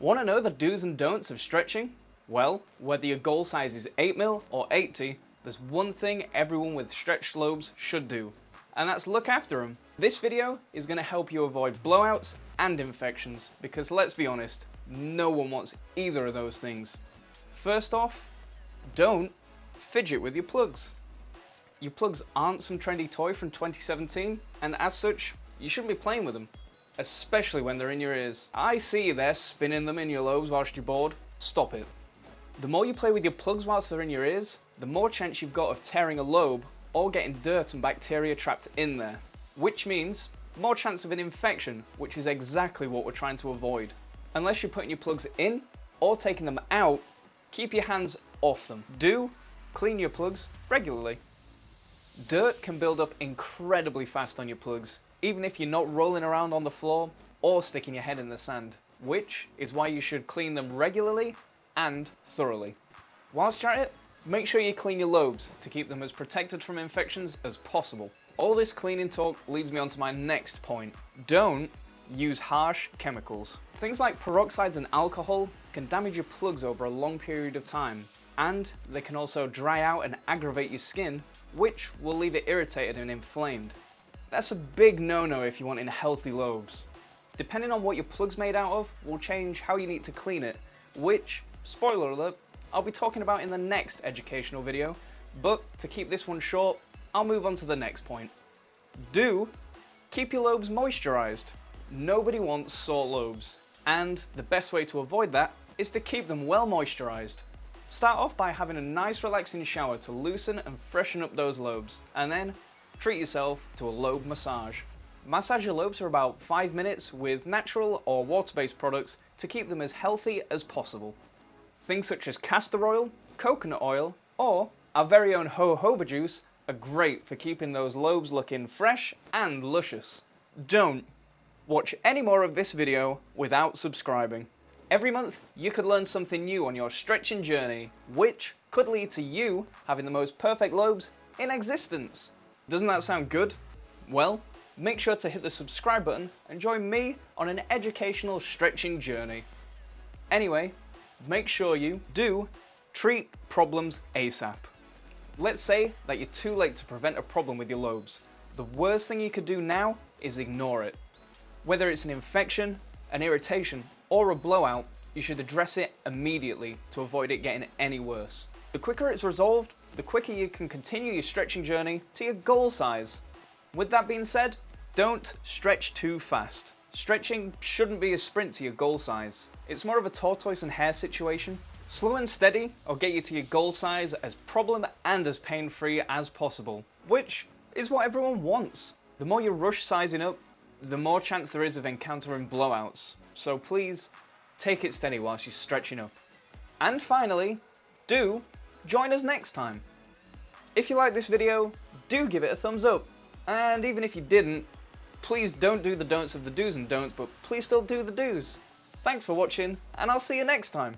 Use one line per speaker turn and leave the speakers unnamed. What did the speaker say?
Want to know the do's and don'ts of stretching? Well, whether your goal size is 8mm or 80, there's one thing everyone with stretched lobes should do, and that's look after them. This video is going to help you avoid blowouts and infections, because let's be honest, no one wants either of those things. First off, don't fidget with your plugs. Your plugs aren't some trendy toy from 2017, and as such, you shouldn't be playing with them, especially when they're in your ears. I see you there spinning them in your lobes whilst you're bored. Stop it. The more you play with your plugs whilst they're in your ears, the more chance you've got of tearing a lobe or getting dirt and bacteria trapped in there, which means more chance of an infection, which is exactly what we're trying to avoid. Unless you're putting your plugs in or taking them out, keep your hands off them. Do clean your plugs regularly. Dirt can build up incredibly fast on your plugs, even if you're not rolling around on the floor or sticking your head in the sand, which is why you should clean them regularly and thoroughly. Whilst you're at it, make sure you clean your lobes to keep them as protected from infections as possible. All this cleaning talk leads me on to my next point. Don't use harsh chemicals. Things like peroxides and alcohol can damage your plugs over a long period of time, and they can also dry out and aggravate your skin, which will leave it irritated and inflamed. That's a big no-no if you want healthy lobes. Depending on what your plug's made out of will change how you need to clean it, which, spoiler alert, I'll be talking about in the next educational video, but to keep this one short, I'll move on to the next point. Do keep your lobes moisturised. Nobody wants sore lobes, and the best way to avoid that is to keep them well moisturised. Start off by having a nice relaxing shower to loosen and freshen up those lobes, and then treat yourself to a lobe massage. Massage your lobes for about 5 minutes with natural or water-based products to keep them as healthy as possible. Things such as castor oil, coconut oil, or our very own jojoba juice are great for keeping those lobes looking fresh and luscious. Don't watch any more of this video without subscribing. Every month, you could learn something new on your stretching journey, which could lead to you having the most perfect lobes in existence. Doesn't that sound good? Well, make sure to hit the subscribe button and join me on an educational stretching journey. Anyway, make sure you do treat problems ASAP. Let's say that you're too late to prevent a problem with your lobes. The worst thing you could do now is ignore it. Whether it's an infection, an irritation, or a blowout, you should address it immediately to avoid it getting any worse. The quicker it's resolved, the quicker you can continue your stretching journey to your goal size. With that being said, don't stretch too fast. Stretching shouldn't be a sprint to your goal size. It's more of a tortoise and hare situation. Slow and steady will get you to your goal size as problem and as pain-free as possible, which is what everyone wants. The more you rush sizing up, the more chance there is of encountering blowouts. So please, take it steady whilst you're stretching up. And finally, do join us next time. If you like this video, do give it a thumbs up. And even if you didn't, please don't do the don'ts of the do's and don'ts, but please still do the do's. Thanks for watching, and I'll see you next time.